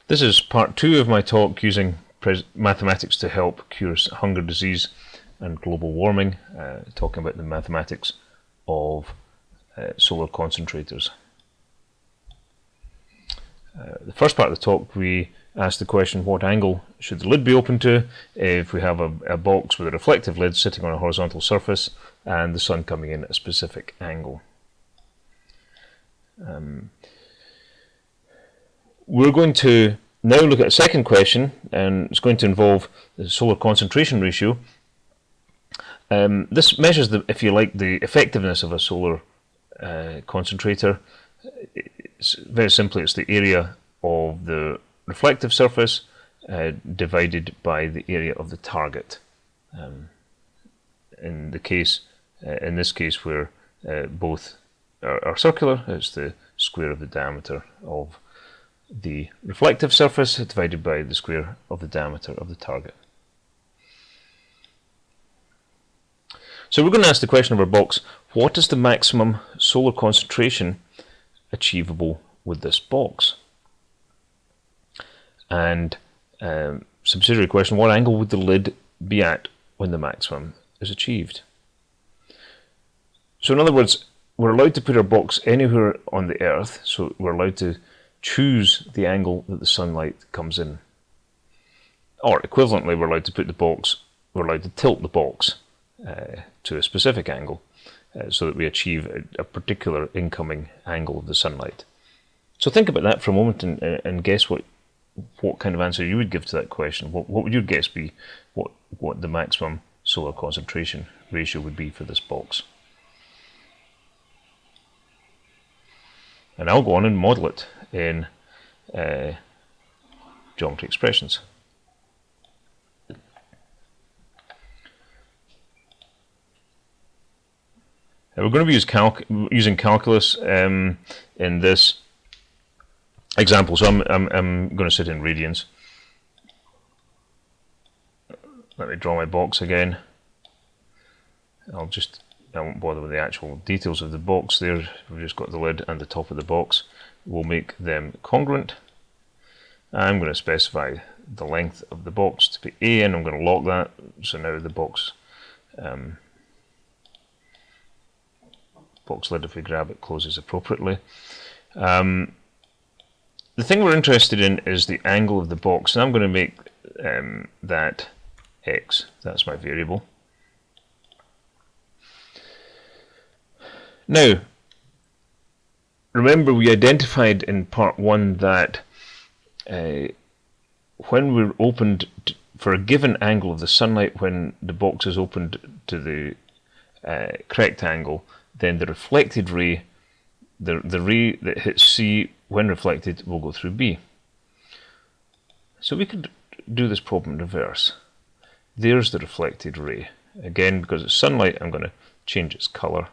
This is part 2 of my talk using mathematics to help cure hunger, disease and global warming, talking about the mathematics of solar concentrators. The first part of the talk we asked the question, what angle should the lid be open to if we have a box with a reflective lid sitting on a horizontal surface and the sun coming in at a specific angle. We're going to now look at a second question, and it's going to involve the solar concentration ratio. This measures, if you like, the effectiveness of a solar concentrator. Very simply, it's the area of the reflective surface divided by the area of the target. In this case, where both are circular, it's the square of the diameter of the reflective surface divided by the square of the diameter of the target. So we're going to ask the question of our box, what is the maximum solar concentration achievable with this box? And subsidiary question, what angle would the lid be at when the maximum is achieved? So in other words, we're allowed to put our box anywhere on the Earth, so we're allowed to choose the angle that the sunlight comes in. Or equivalently, we're allowed to tilt the box to a specific angle so that we achieve a particular incoming angle of the sunlight. So think about that for a moment and guess what kind of answer you would give to that question. What would your guess be what the maximum solar concentration ratio would be for this box? And I'll go on and model it in geometry expressions. We're going to be using calculus in this example, so I'm going to sit in radians. Let me draw my box again. I won't bother with the actual details of the box there. We've just got the lid and the top of the box. We'll make them congruent. I'm going to specify the length of the box to be A, and I'm going to lock that. So now the box lid, if we grab it, closes appropriately. The thing we're interested in is the angle of the box, and I'm going to make that x. That's my variable. Now, remember we identified in part 1 that when we're opened for a given angle of the sunlight, when the box is opened to the correct angle, then the reflected ray, the ray that hits C when reflected, will go through B. So we could do this problem in reverse. There's the reflected ray. Again, because it's sunlight, I'm going to change its colour.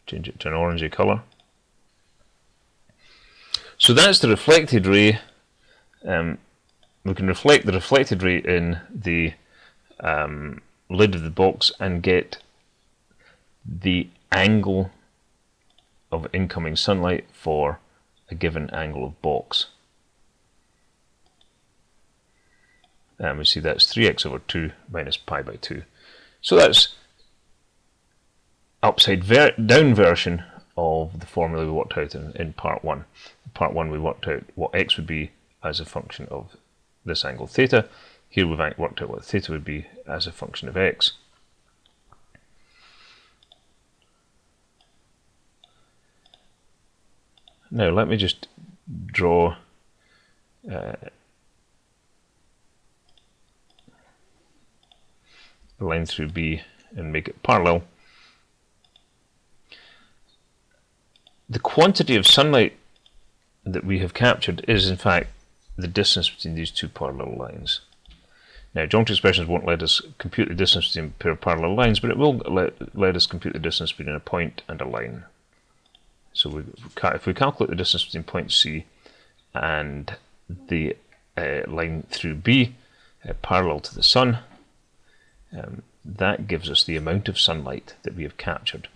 Change it to an orangey colour. So that's the reflected ray. We can reflect the reflected ray in the lid of the box and get the angle of incoming sunlight for a given angle of box. And we see that's 3x over 2 minus pi by 2. So that's upside down version of the formula we worked out in part 1. In part 1 we worked out what x would be as a function of this angle theta. Here we've worked out what theta would be as a function of x. Now let me just draw a line through B and make it parallel. The quantity of sunlight that we have captured is in fact the distance between these two parallel lines. Now, geometry expressions won't let us compute the distance between a pair of parallel lines, but it will let us compute the distance between a point and a line. So if we calculate the distance between point C and the line through B parallel to the sun, that gives us the amount of sunlight that we have captured.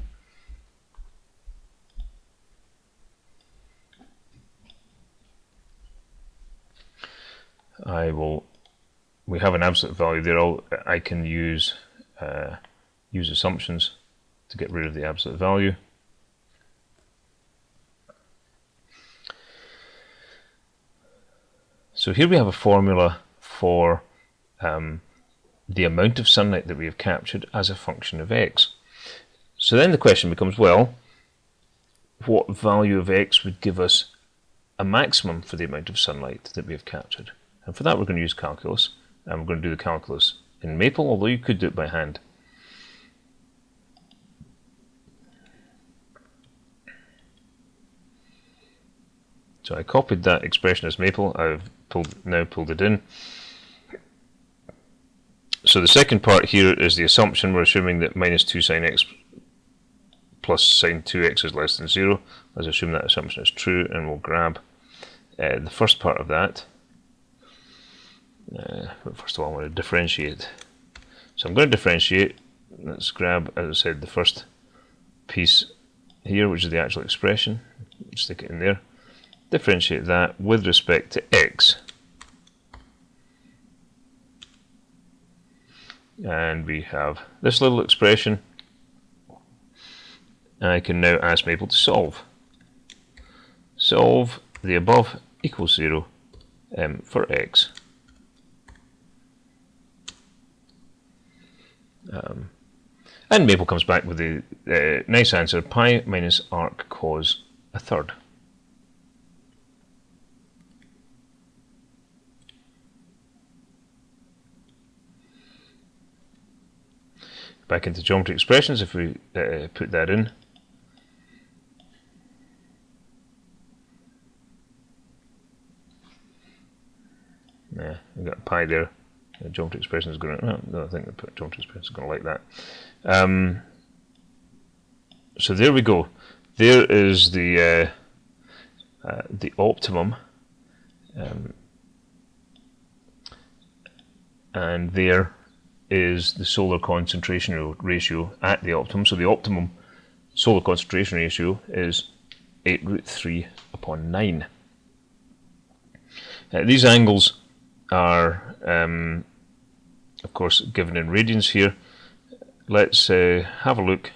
we have an absolute value there. I can use assumptions to get rid of the absolute value. So here we have a formula for the amount of sunlight that we have captured as a function of x. So then the question becomes, well, what value of x would give us a maximum for the amount of sunlight that we have captured? And for that we're going to use calculus, and we're going to do the calculus in Maple, although you could do it by hand. So I copied that expression as Maple, I've now pulled it in. So the second part here is the assumption. We're assuming that minus 2 sine x plus sine 2x is less than 0. Let's assume that assumption is true, and we'll grab the first part of that. But first of all, I want to differentiate. So I'm going to differentiate. Let's grab, as I said, the first piece here, which is the actual expression. Stick it in there. Differentiate that with respect to x. And we have this little expression. I can now ask Maple to solve. Solve the above equals 0 for x. And Maple comes back with the nice answer, pi minus arc cos a third. Back into geometry expressions, if we put that in. Yeah, we've got pi there. Geometry expression is going to, no, I think the geometry expression is going to like that. So there we go. There is the optimum, and there is the solar concentration ratio at the optimum. So the optimum solar concentration ratio is 8√3/9. These angles are, of course, given in radians here. Let's have a look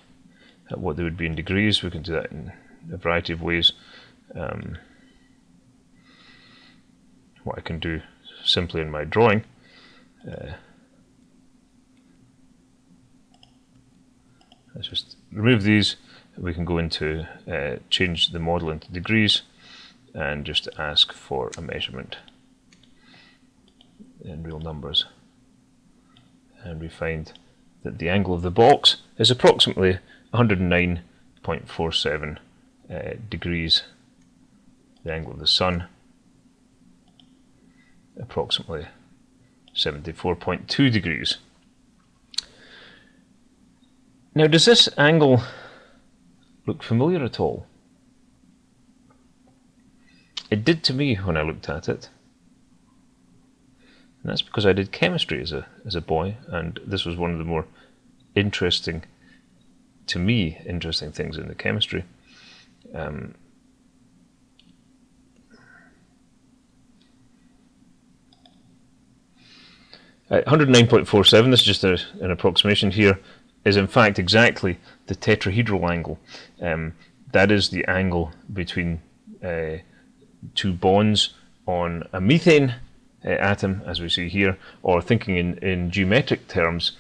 at what they would be in degrees. We can do that in a variety of ways. What I can do simply in my drawing, let's just remove these. We can go into change the model into degrees and just ask for a measurement in real numbers, and we find that the angle of the box is approximately 109.47 degrees. The angle of the sun approximately 74.2 degrees. Now, does this angle look familiar at all? It did to me when I looked at it. And that's because I did chemistry as a boy, and this was one of the more interesting, to me, interesting things in the chemistry. 109.47, this is just an approximation here, is in fact exactly the tetrahedral angle. That is the angle between two bonds on a methane atom, as we see here, or thinking in geometric terms,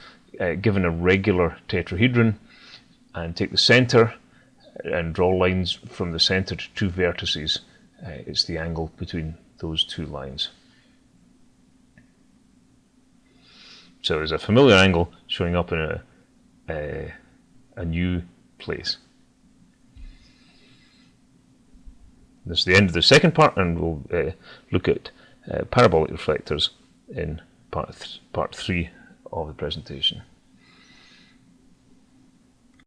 given a regular tetrahedron, and take the center and draw lines from the center to two vertices. It's the angle between those two lines. So there's a familiar angle showing up in a new place. This is the end of the second part, and we'll look at parabolic reflectors in part 3 of the presentation.